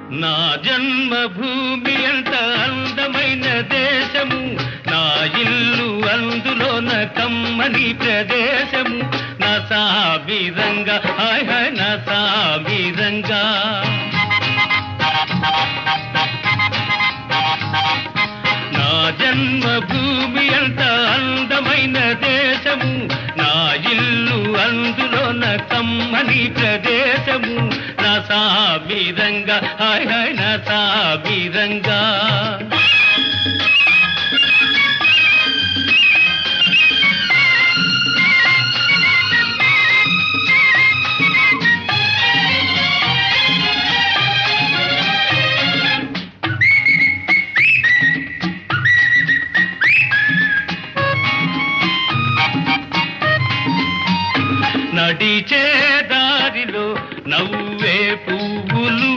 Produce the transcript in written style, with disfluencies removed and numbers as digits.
నా జన్మభూమి అంత అందమైన దేశము, నా ఇల్లు అందులోన కమ్మని ప్రదేశము, నా సామిరంగా హాయ్ హాయ్ నా సామిరంగా. నా జన్మభూమి అంత అందమైన దేశము, నా ఇల్లు అందులోన కమ్మని ప్రదేశము, నా సామిరంగా హాయ్ హాయ్ నా సామిరంగా. నడిచే దారిలో నవ్వే పువ్వులు